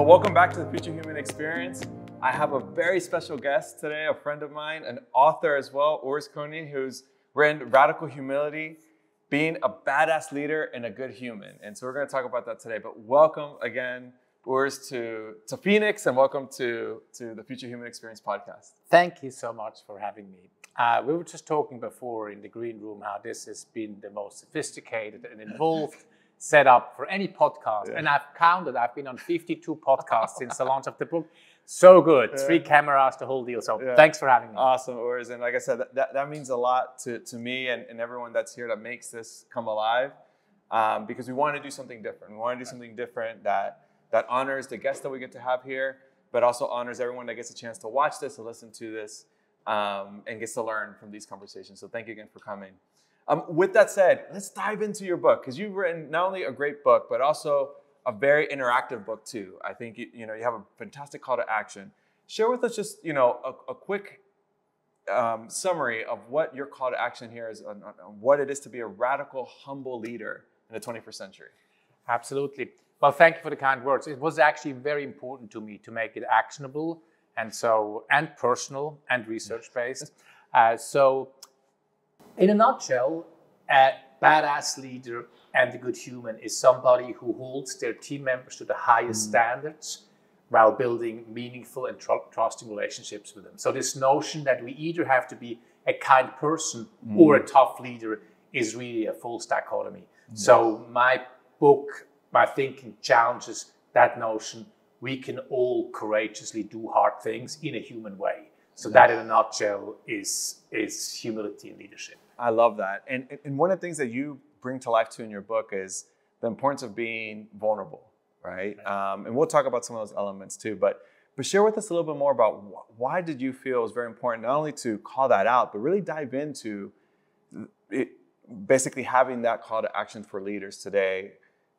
Well, welcome back to the Future Human Experience. I have a very special guest today, a friend of mine, an author as well, Urs Koenig, who's written Radical Humility, Being a Badass Leader and a Good Human. And so we're going to talk about that today. But welcome again, Urs, to Phoenix, and welcome to the Future Human Experience podcast. Thank you so much for having me. We were just talking before in the green room how this has been the most sophisticated and involved setup for any podcast. Yeah. And I've counted, I've been on 52 podcasts since the launch of the book. So good. Yeah. 3 cameras, the whole deal. So thanks for having me. Awesome, Urs. And like I said, that means a lot to me and everyone that's here that makes this come alive, because we want to do something different. We want to do something different that honors the guests that we get to have here, but also honors everyone that gets a chance to watch this, to listen to this, and gets to learn from these conversations. So thank you again for coming. With that said, let's dive into your book, because you've written not only a great book, but also a very interactive book too. I think you have a fantastic call to action. Share with us just a quick summary of what your call to action here is, on what it is to be a radical, humble leader in the 21st century. Absolutely. Well, thank you for the kind words. It was actually very important to me to make it actionable and personal and research-based. So in a nutshell, a badass leader and a good human is somebody who holds their team members to the highest standards while building meaningful and trusting relationships with them. So this notion that we either have to be a kind person or a tough leader is really a false dichotomy. So my book, my thinking challenges that notion. We can all courageously do hard things in a human way. So that in a nutshell is humility and leadership. I love that. And one of the things that you bring to life too in your book is the importance of being vulnerable, right? And we'll talk about some of those elements too, but share with us a little bit more about why did you feel it was very important not only to call that out, but really dive into it, basically having that call to action for leaders today,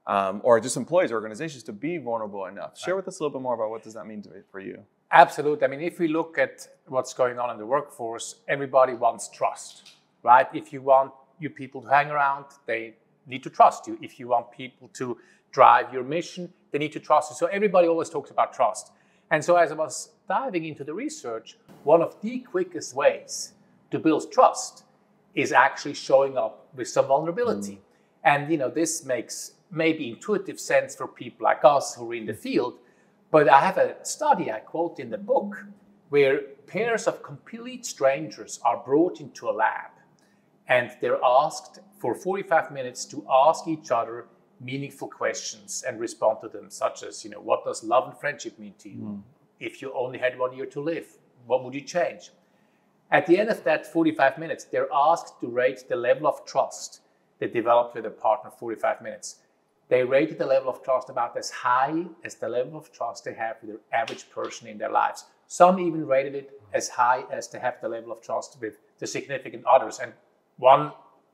or just employees or organizations to be vulnerable enough. Share with us a little bit more about what does that mean for you? Absolutely. I mean, if we look at what's going on in the workforce, everybody wants trust, right? If you want your people to hang around, they need to trust you. If you want people to drive your mission, they need to trust you. So everybody always talks about trust. And so as I was diving into the research, one of the quickest ways to build trust is actually showing up with some vulnerability. And, this makes maybe intuitive sense for people like us who are in the field. But I have a study I quote in the book where pairs of complete strangers are brought into a lab and they're asked for 45 minutes to ask each other meaningful questions and respond to them, such as, what does love and friendship mean to you? If you only had 1 year to live, what would you change? At the end of that 45 minutes, they're asked to rate the level of trust they developed with their partner 45 minutes. They rated the level of trust about as high as the level of trust they have with their average person in their lives. Some even rated it as high as they have the level of trust with the significant others. And one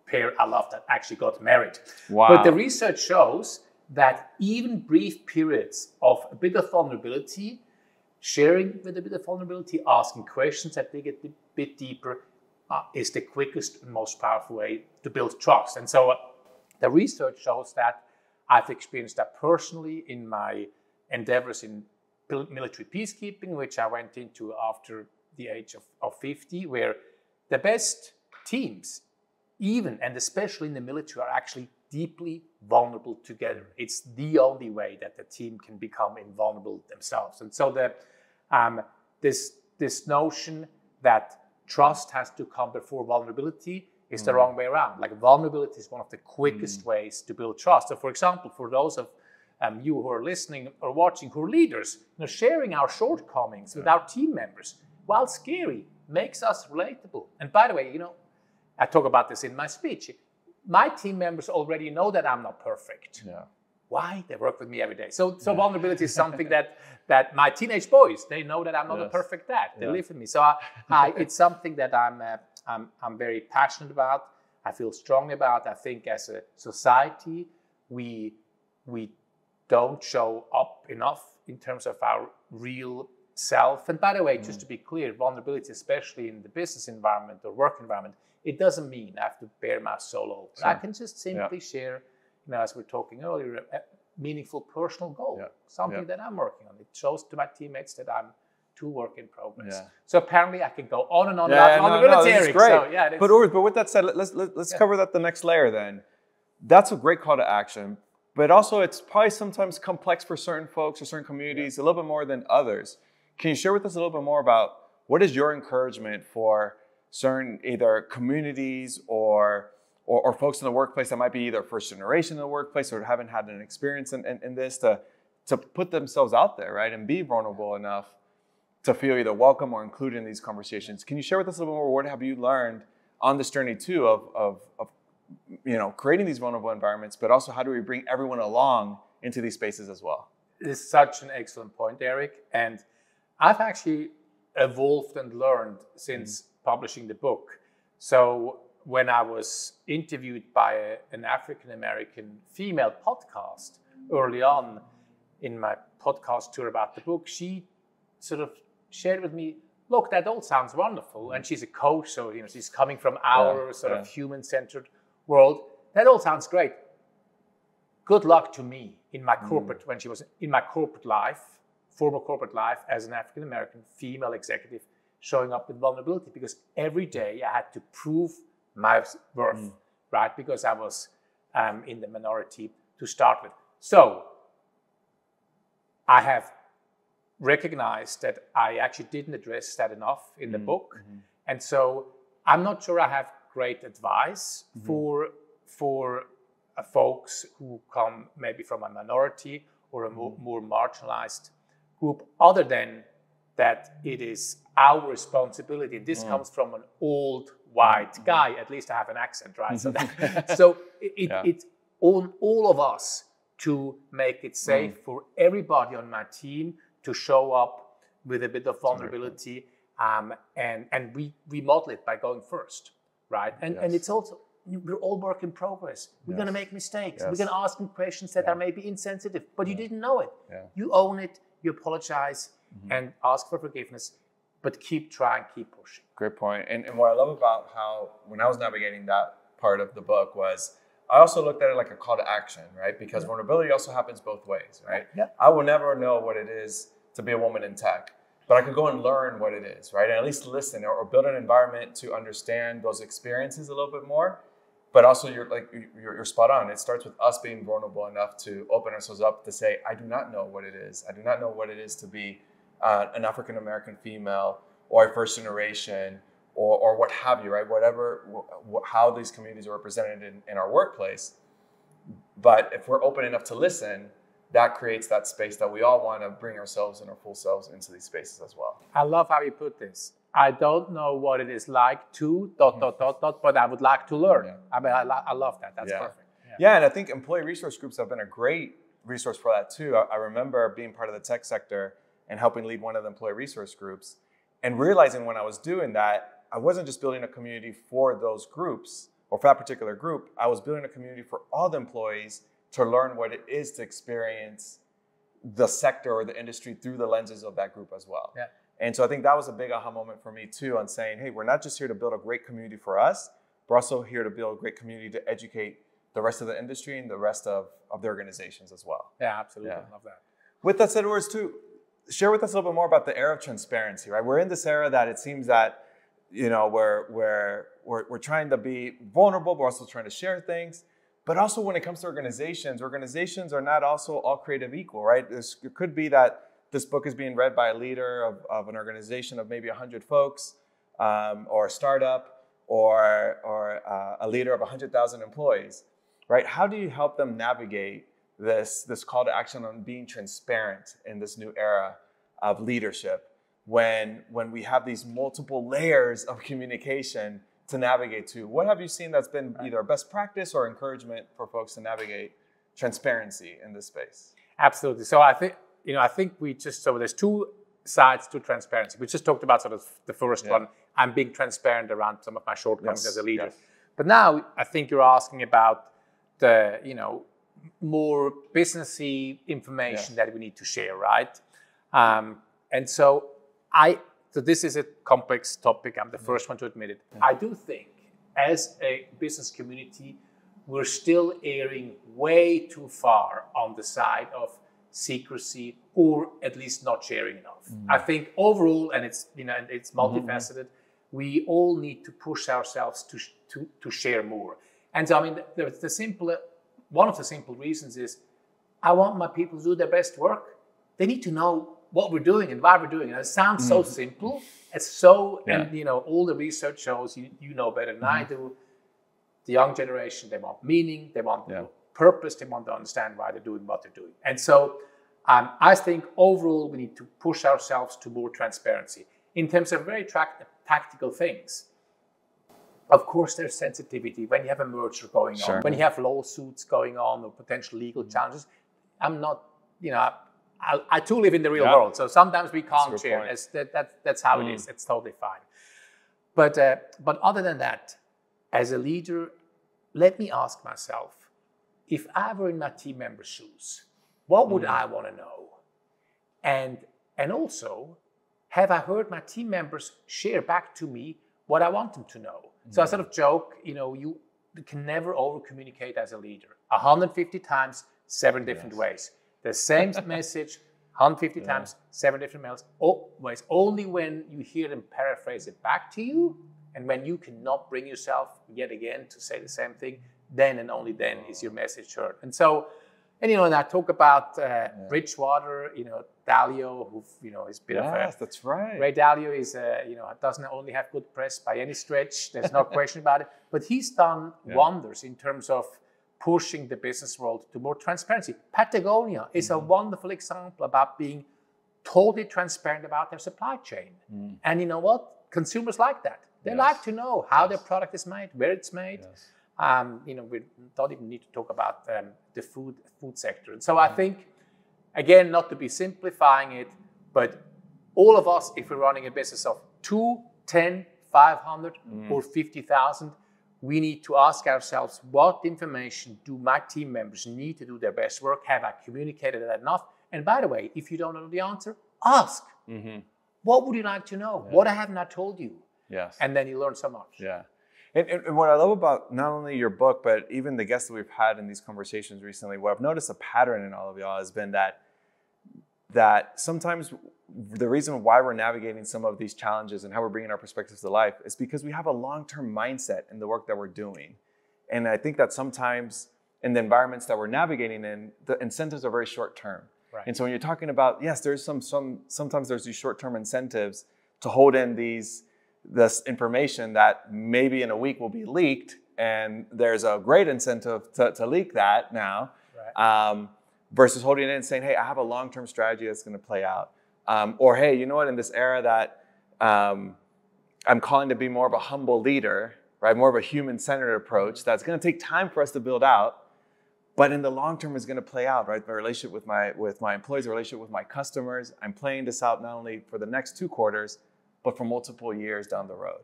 pair, I love that, actually got married. Wow. But the research shows that even brief periods of a bit of vulnerability, sharing with a bit of vulnerability, asking questions that dig a bit deeper, is the quickest and most powerful way to build trust. And so the research shows that. I've experienced that personally in my endeavors in military peacekeeping, which I went into after the age of 50, where the best teams, even and especially in the military, are actually deeply vulnerable together. It's the only way that the team can become invulnerable themselves. And so this notion that trust has to come before vulnerability is the wrong way around. Like, vulnerability is one of the quickest ways to build trust. So for example, for those of you who are listening or watching who are leaders, sharing our shortcomings with our team members, while scary, makes us relatable. And by the way, I talk about this in my speech. My team members already know that I'm not perfect. Yeah. Why? They work with me every day. So vulnerability is something that my teenage boys, they know that I'm not a perfect dad. They live with me. So it's something that I'm very passionate about. I feel strongly about. I think as a society, we don't show up enough in terms of our real self. And by the way, just to be clear, vulnerability, especially in the business environment or work environment, it doesn't mean I have to bear my solo. Sure. I can just simply share, as we were talking earlier, meaningful personal goal, something that I'm working on. It shows to my teammates that I'm to work in progress. So apparently I can go on and on about vulnerability, this is Eric. great. So, but Urs, with that said, let's cover that the next layer then. That's a great call to action, but also it's probably sometimes complex for certain folks or certain communities a little bit more than others. Can you share with us a little bit more about what is your encouragement for certain either communities or folks in the workplace that might be either first generation in the workplace or haven't had an experience in this to put themselves out there, right, and be vulnerable enough to feel either welcome or included in these conversations? Can you share with us a little more? What have you learned on this journey too of creating these vulnerable environments, but also how do we bring everyone along into these spaces as well? It's such an excellent point, Eric. And I've actually evolved and learned since publishing the book. So when I was interviewed by an African-American female podcast early on in my podcast tour about the book, she sort of shared with me, look, that all sounds wonderful. And she's a coach, so she's coming from our sort of human-centered world. That all sounds great. Good luck to me in my corporate, when she was in my corporate life, former corporate life as an African-American female executive, showing up with vulnerability, because every day I had to prove my worth, right? Because I was in the minority to start with. So I have recognized that I actually didn't address that enough in the book. And so I'm not sure I have great advice for folks who come maybe from a minority or a more marginalized group, other than that it is our responsibility. This comes from an old white guy. At least I have an accent, right? So, it's on all of us to make it safe for everybody on my team to show up with a bit of vulnerability, and we model it by going first, right? And it's also, we're all work in progress. We're going to make mistakes. We're going to ask them questions that are maybe insensitive, but you didn't know it. You own it, you apologize, and ask for forgiveness, but keep trying, keep pushing. Great point. And what I love about how, when I was navigating that part of the book, was I also looked at it like a call to action, right? Because vulnerability also happens both ways, right? I will never know what it is to be a woman in tech, but I could go and learn what it is, right? And at least listen or build an environment to understand those experiences a little bit more. But also, you're spot on. It starts with us being vulnerable enough to open ourselves up to say, I do not know what it is. I do not know what it is to be an African-American female or a first generation or what have you, right? Whatever, how these communities are represented in our workplace. But if we're open enough to listen, that creates that space that we all want to bring ourselves and our full selves into these spaces as well. I love how you put this. I don't know what it is like to ... but I would like to learn. I mean, I love that. That's perfect. Yeah, and I think employee resource groups have been a great resource for that too. I remember being part of the tech sector and helping lead one of the employee resource groups, and realizing when I was doing that, I wasn't just building a community for those groups or for that particular group. I was building a community for all the employees to learn what it is to experience the sector or the industry through the lenses of that group as well. And so I think that was a big aha moment for me too, on saying, hey, we're not just here to build a great community for us, we're also here to build a great community to educate the rest of the industry and the rest of the organizations as well. Yeah, absolutely. I love that. With that said, Urs, too, share with us a little bit more about the era of transparency, right? We're in this era that it seems that, we're trying to be vulnerable, but we're also trying to share things. But also when it comes to organizations are not also all creative equal, right? It could be that this book is being read by a leader of an organization of maybe 100 folks, or a startup, or a leader of 100,000 employees, right? How do you help them navigate this call to action on being transparent in this new era of leadership when we have these multiple layers of communication to navigate to? What have you seen that's been either a best practice or encouragement for folks to navigate transparency in this space? Absolutely. So I think there's two sides to transparency. We just talked about sort of the first one. I'm being transparent around some of my shortcomings as a leader. But now I think you're asking about the, more businessy information that we need to share, right? And so this is a complex topic. I'm the first one to admit it. I do think as a business community, we're still erring way too far on the side of secrecy, or at least not sharing enough. I think overall, and it's it's multifaceted, we all need to push ourselves to share more. And so, I mean, one of the simple reasons is I want my people to do their best work. They need to know what we're doing and why we're doing it. It sounds so simple. It's so, and all the research shows, you know better than I do, the young generation, they want meaning, they want purpose, they want to understand why they're doing what they're doing. And so I think overall we need to push ourselves to more transparency. In terms of very tactical things, of course there's sensitivity when you have a merger going on, when you have lawsuits going on or potential legal challenges. I'm not, I too live in the real world, so sometimes we can't share. That's how it is. It's totally fine. But other than that, as a leader, let me ask myself, if I were in my team member's shoes, what would I want to know? And also, have I heard my team members share back to me what I want them to know? So I sort of joke, you can never over-communicate as a leader. 150 times, 7 different ways. The same message, 150 times, 7 different ways. Only when you hear them paraphrase it back to you, and when you cannot bring yourself yet again to say the same thing, then and only then is your message heard. And so, and I talk about Bridgewater, Dalio, who is a bit of a... that's right. Ray Dalio is, doesn't only have good press by any stretch. There's no question about it. But he's done wonders in terms of pushing the business world to more transparency. Patagonia is a wonderful example about being totally transparent about their supply chain. And you know what? Consumers like that. They like to know how their product is made, where it's made. We don't even need to talk about the food sector. And so I think, again, not to be simplifying it, but all of us, if we're running a business of 2, 10, 500 or 50,000, we need to ask ourselves, what information do my team members need to do their best work? Have I communicated that enough? And by the way, if you don't know the answer, ask. What would you like to know? What haven't I told you? And then you learn so much. And what I love about not only your book, but even the guests that we've had in these conversations recently, what I've noticed a pattern in all of y'all has been that sometimes the reason why we're navigating some of these challenges and how we're bringing our perspectives to life is because we have a long-term mindset in the work that we're doing. And I think that sometimes in the environments that we're navigating in, the incentives are very short-term. And so when you're talking about, yes, there's sometimes there's these short-term incentives to hold in this information that maybe in a week will be leaked, and there's a great incentive to leak that now, versus holding it in and saying, hey, I have a long-term strategy that's going to play out. Or, hey, you know what, in this era that I'm calling to be more of a humble leader, right, more of a human-centered approach that's going to take time for us to build out, but in the long term is going to play out, right? My relationship with my employees, the relationship with my customers, I'm playing this out not only for the next 2 quarters, but for multiple years down the road.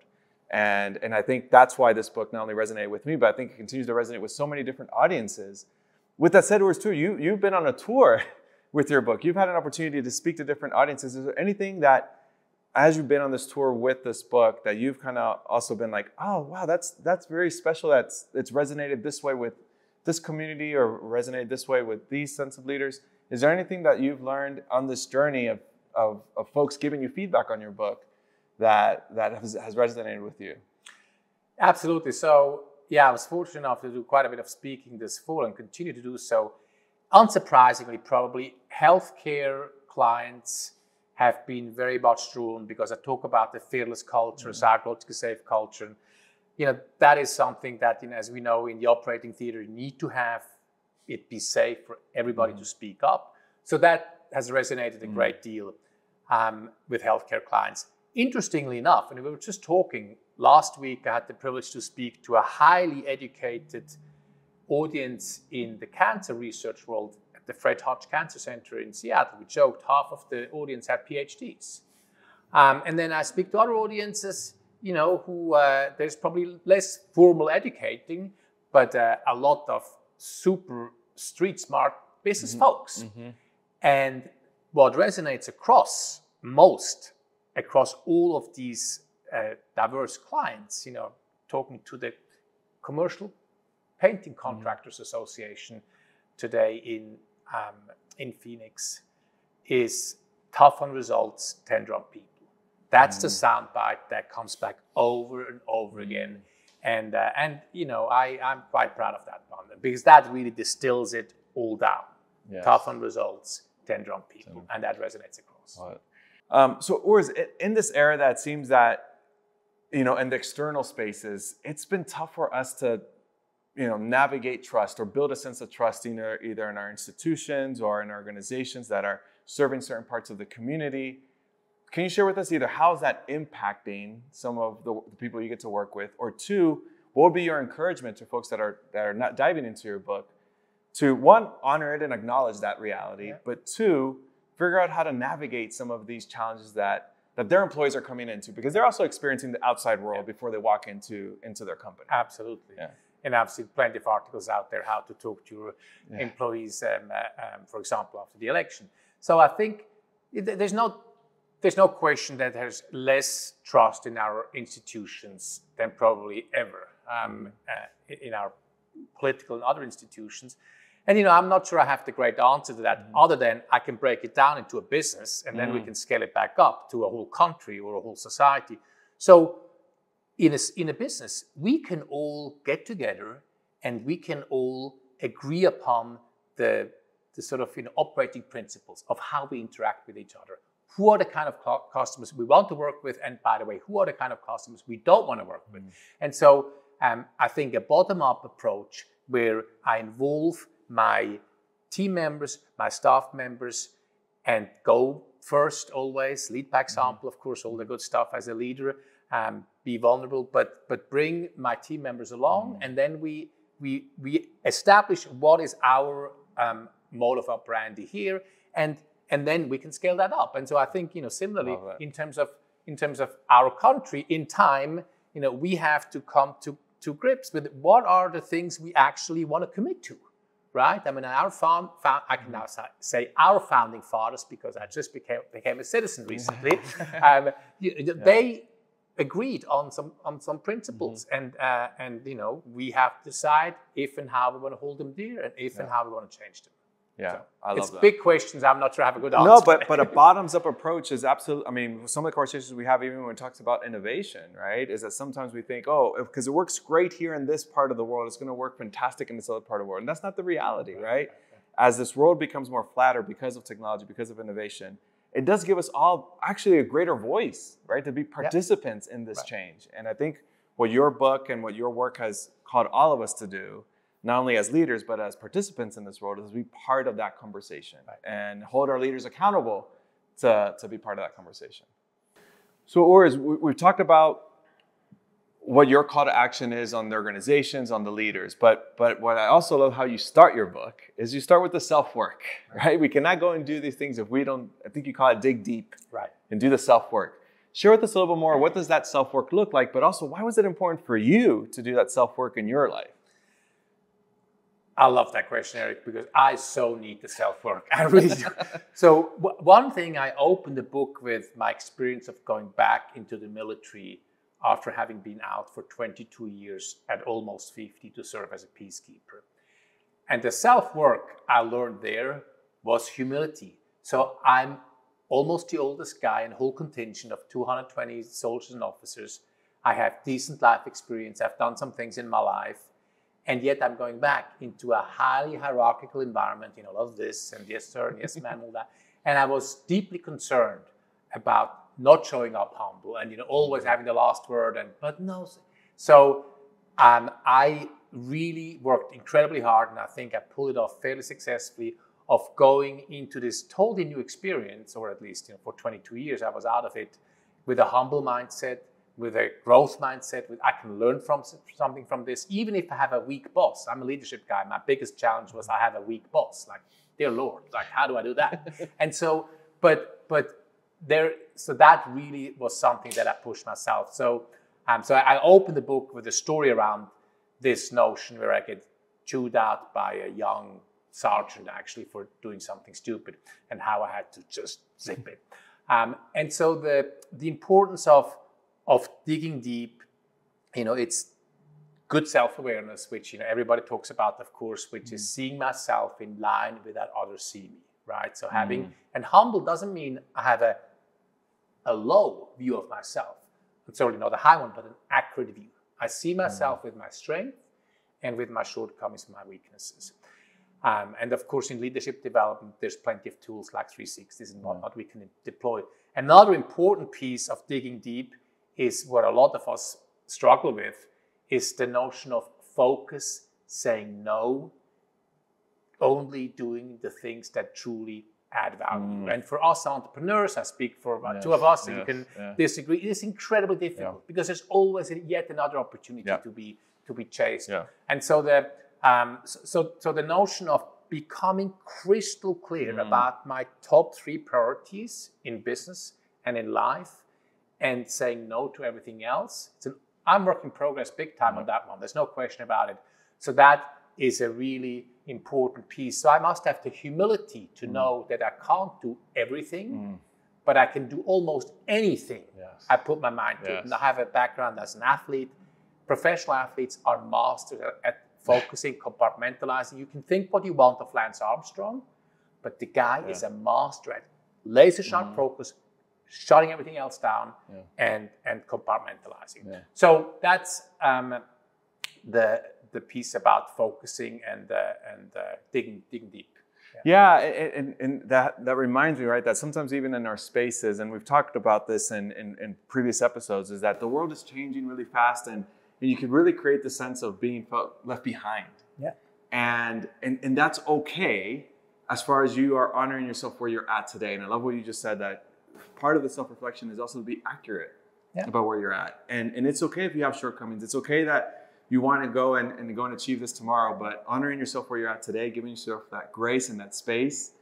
And I think that's why this book not only resonated with me, but I think it continues to resonate with so many different audiences. With that said, Urs, too, you've been on a tour with your book. You've had an opportunity to speak to different audiences. Is there anything that, as you've been on this tour with this book, that you've kind of also been like, oh, wow, that's very special, it's resonated this way with this community or resonated this way with these sensitive leaders? Is there anything that you've learned on this journey of folks giving you feedback on your book that has resonated with you? Absolutely. So, I was fortunate enough to do quite a bit of speaking this fall and continue to do so. Unsurprisingly, probably, healthcare clients have been very much drawn because I talk about the fearless culture, psychologically safe culture. That is something that, as we know in the operating theater, you need to have it be safe for everybody to speak up. So that has resonated a great deal with healthcare clients. Interestingly enough, and we were just talking last week, I had the privilege to speak to a highly educated audience in the cancer research world at the Fred Hutch Cancer Center in Seattle. We joked half of the audience had PhDs. And then I speak to other audiences, who there's probably less formal educating, but a lot of super street smart business folks. And what resonates across all of these diverse clients, talking to the commercial Painting Contractors Association today in Phoenix is tough on results, tender on people. That's the soundbite that comes back over and over again. And you know, I'm quite proud of that one, because that really distills it all down. Yes. Tough on results, tender on people, and that resonates across. So Urs, in this era that seems that, you know, in the external spaces, it's been tough for us to, you know, navigate trust or build a sense of trust either in our institutions or in organizations that are serving certain parts of the community. Can you share with us either how is that impacting some of the people you get to work with, or two, what would be your encouragement to folks that are not diving into your book to, one, honor it and acknowledge that reality, but two, figure out how to navigate some of these challenges that their employees are coming into, because they're also experiencing the outside world before they walk into their company. Absolutely. Yeah. And I've seen plenty of articles out there how to talk to your employees, for example, after the election. So I think there's no question that there's less trust in our institutions than probably ever in our political and other institutions. And, you know, I'm not sure I have the great answer to that, other than I can break it down into a business and then we can scale it back up to a whole country or a whole society. So in a business, we can all get together and we can all agree upon the sort of, you know, operating principles of how we interact with each other. Who are the kind of customers we want to work with? And by the way, who are the kind of customers we don't want to work with? And so I think a bottom-up approach where I involve my team members, my staff members, and go first always, lead by example, of course, all the good stuff as a leader, be vulnerable, but bring my team members along, and then we establish what is our mode of operandi here, and then we can scale that up. And so I think, you know, similarly in terms of our country, in time, you know, we have to come to grips with what are the things we actually want to commit to. Right? I mean, I can now say our founding fathers, because I just became a citizen recently. They agreed on some principles, and you know, we have to decide if and how we want to hold them dear, and if and how we want to change them. Yeah, so I love it's that. big questions. I'm not sure I have a good answer. No, but a bottoms-up approach is absolutely. I mean, some of the conversations we have, even when it talks about innovation, right, is that sometimes we think, oh, because it works great here in this part of the world, it's going to work fantastic in this other part of the world, and that's not the reality, right? As this world becomes more flatter because of technology, because of innovation, it does give us all actually a greater voice, right, to be participants in this change. And I think what your book and what your work has called all of us to do, not only as leaders, but as participants in this world, is to be part of that conversation and hold our leaders accountable to be part of that conversation. So Urs, we've talked about what your call to action is on the organizations, on the leaders, but what I also love how you start your book is you start with the self-work, right? We cannot go and do these things if we don't, I think you call it dig deep, and do the self-work. Share with us a little bit more, what does that self-work look like, but also why was it important for you to do that self-work in your life? I love that question, Eric, because I so need the self-work. I really do. So one thing, I opened the book with my experience of going back into the military after having been out for 22 years at almost 50 to serve as a peacekeeper. And the self-work I learned there was humility. So I'm almost the oldest guy in a whole contingent of 220 soldiers and officers. I have decent life experience. I've done some things in my life. And yet I'm going back into a highly hierarchical environment, you know, love this and yes, sir, and yes, ma'am, all that. And I was deeply concerned about not showing up humble and, you know, always having the last word. But no. So I really worked incredibly hard, and I think I pulled it off fairly successfully, of going into this totally new experience, or at least, you know, for 22 years I was out of it, with a humble mindset, with a growth mindset, with I can learn from something from this, even if I have a weak boss. I'm a leadership guy. My biggest challenge was I have a weak boss. Like, dear Lord, like, how do I do that? And so, so that really was something that I pushed myself. So I opened the book with a story around this notion where I get chewed out by a young sergeant actually for doing something stupid, and how I had to just zip it. And so the importance of digging deep, you know, it's good self-awareness, which everybody talks about, of course, which is seeing myself in line with that others see me, right? So having, and humble doesn't mean I have a low view of myself. It's certainly not a high one, but an accurate view. I see myself with my strength and with my shortcomings and my weaknesses. And of course, in leadership development, there's plenty of tools like 360s and whatnot we can deploy. Another important piece of digging deep is what a lot of us struggle with, is the notion of focus, saying no, only doing the things that truly add value. And for us entrepreneurs, I speak for about two of us, and you can disagree, it is incredibly difficult because there's always yet another opportunity to be chased. And so the notion of becoming crystal clear about my top 3 priorities in business and in life, and saying no to everything else, I'm work in progress big time on that one. There's no question about it. So that is a really important piece. So I must have the humility to know that I can't do everything, but I can do almost anything I put my mind to. And I have a background as an athlete. Professional athletes are masters at focusing, compartmentalizing. You can think what you want of Lance Armstrong, but the guy is a master at laser sharp focus, shutting everything else down and compartmentalizing. So that's the piece about focusing and digging deep. And that reminds me, right, that sometimes even in our spaces, and we've talked about this in previous episodes, is that the world is changing really fast, and you can really create the sense of being left behind. And that's okay as far as you are honoring yourself where you're at today. And I love what you just said, that part of the self-reflection is also to be accurate about where you're at. And it's okay if you have shortcomings. It's okay that you want to go and go and achieve this tomorrow, but honoring yourself where you're at today, giving yourself that grace and that space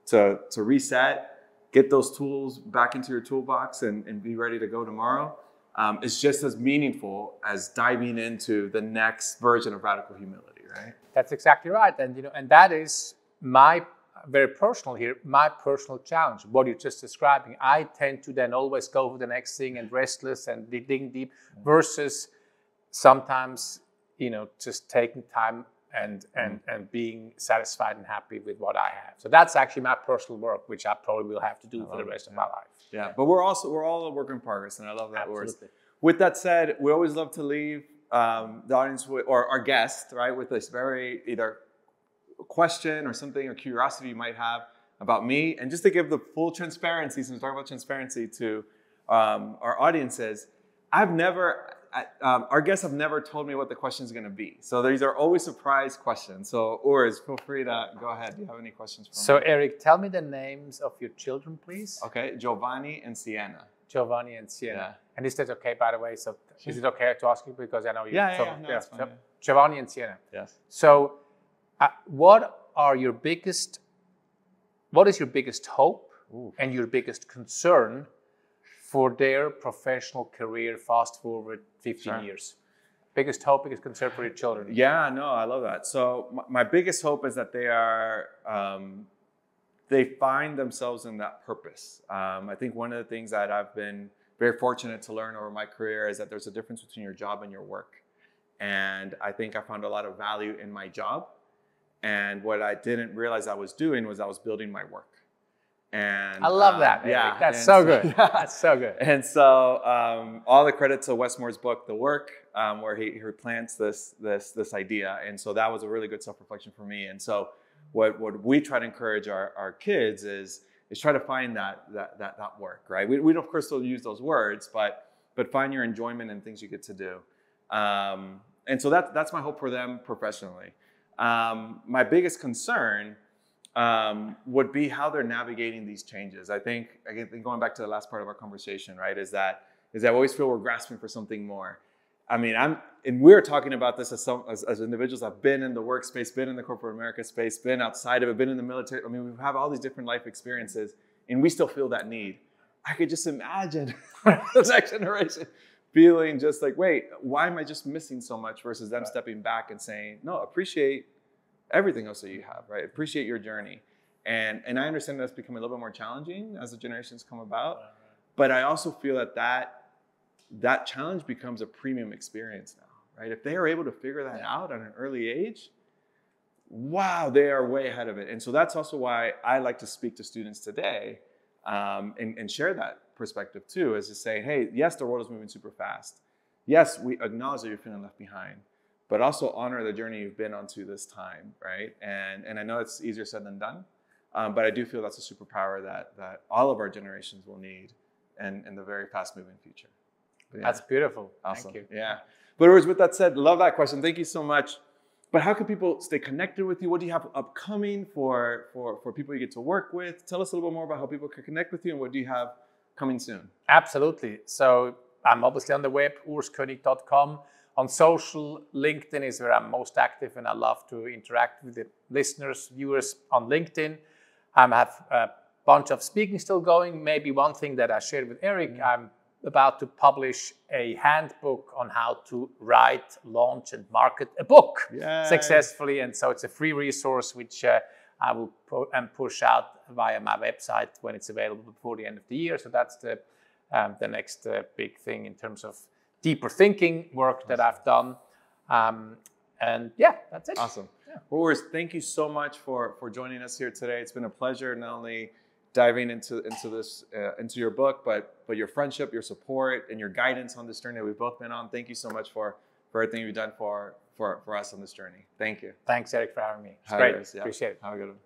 to reset, get those tools back into your toolbox and be ready to go tomorrow, is just as meaningful as diving into the next version of radical humility, right? That's exactly right. And that is my very personal here, my personal challenge, what you're just describing. I tend to then always go for the next thing and restless and digging deep versus sometimes, just taking time and being satisfied and happy with what I have. So that's actually my personal work, which I probably will have to do for the rest of my life. Yeah, but we're all a work in progress, and I love that word. With that said, we always love to leave the audience or our guest, right, with this very either question or something or curiosity you might have about me, and just to give the full transparency, since we're talking about transparency to our audiences, our guests have never told me what the question is going to be. So these are always surprise questions. So Urs, feel free to go ahead. Do you have any questions for me? So Eric, tell me the names of your children, please. Okay, Giovanni and Sienna. Giovanni and Sienna. And is that okay, by the way? So is it okay to ask you, because I know you? It's fine, Giovanni and Sienna. Yes. So what is your biggest hope and your biggest concern for their professional career, fast forward 15 years? Biggest hope, biggest concern for your children? Yeah, no, I love that. So my biggest hope is that they find themselves in that purpose. I think one of the things that I've been very fortunate to learn over my career is that there's a difference between your job and your work. And I think I found a lot of value in my job. And what I didn't realize I was doing was I was building my work. And I love that. Yeah, that's so good. That's so good. And so all the credit to Wes Moore's book, The Work, where he plants this idea. And so that was a really good self-reflection for me. And so what we try to encourage our kids is try to find that work, right? We of course still use those words, but find your enjoyment in things you get to do. And so that's my hope for them professionally. My biggest concern would be how they're navigating these changes. I think, again, going back to the last part of our conversation, right, is that I always feel we're grasping for something more. I mean, and we're talking about this as individuals that have been in the workspace, been in the corporate America space, been outside of it, been in the military. I mean, we have all these different life experiences, and we still feel that need. I could just imagine the next generation feeling just like, wait, why am I just missing so much, versus them stepping back and saying, no, appreciate everything else that you have, right? Appreciate your journey. And I understand that's becoming a little bit more challenging as the generations come about. But I also feel that challenge becomes a premium experience now. right? If they are able to figure that out at an early age, wow, they are way ahead of it. And so that's also why I like to speak to students today and share that perspective too, is to say, hey, yes, the world is moving super fast. Yes, we acknowledge that you're feeling left behind, but also honor the journey you've been on to this time, right? And I know it's easier said than done, but I do feel that's a superpower that all of our generations will need in the very fast-moving future. Yeah. That's beautiful. Awesome. Thank you. Yeah. But Urs, with that said, love that question. Thank you so much. But how can people stay connected with you? What do you have upcoming for people you get to work with? Tell us a little bit more about how people can connect with you, and what do you have coming soon? Absolutely. So I'm obviously on the web, urskoenig.com. On social, LinkedIn is where I'm most active, and I love to interact with the listeners, viewers on LinkedIn. I have a bunch of speaking still going. Maybe one thing that I shared with Eric, I'm about to publish a handbook on how to write, launch, and market a book successfully. And so it's a free resource, which I will push out via my website when it's available before the end of the year. So that's the next big thing in terms of deeper thinking work that I've done. And yeah, that's it. Awesome. Yeah. Well, Urs, thank you so much for joining us here today. It's been a pleasure not only diving into your book, but your friendship, your support, and your guidance on this journey that we've both been on. Thank you so much for everything you've done for us on this journey. Thank you. Thanks, Eric, for having me. It's great. Yeah. Appreciate it. Have a good one.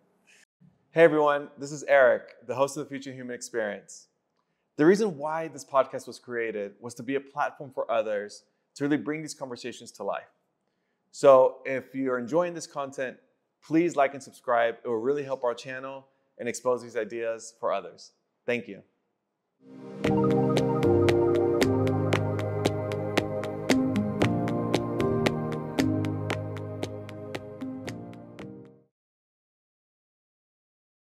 Hey, everyone. This is Eric, the host of the Future Human Experience. The reason why this podcast was created was to be a platform for others to really bring these conversations to life. So if you're enjoying this content, please like and subscribe. It will really help our channel and expose these ideas for others. Thank you.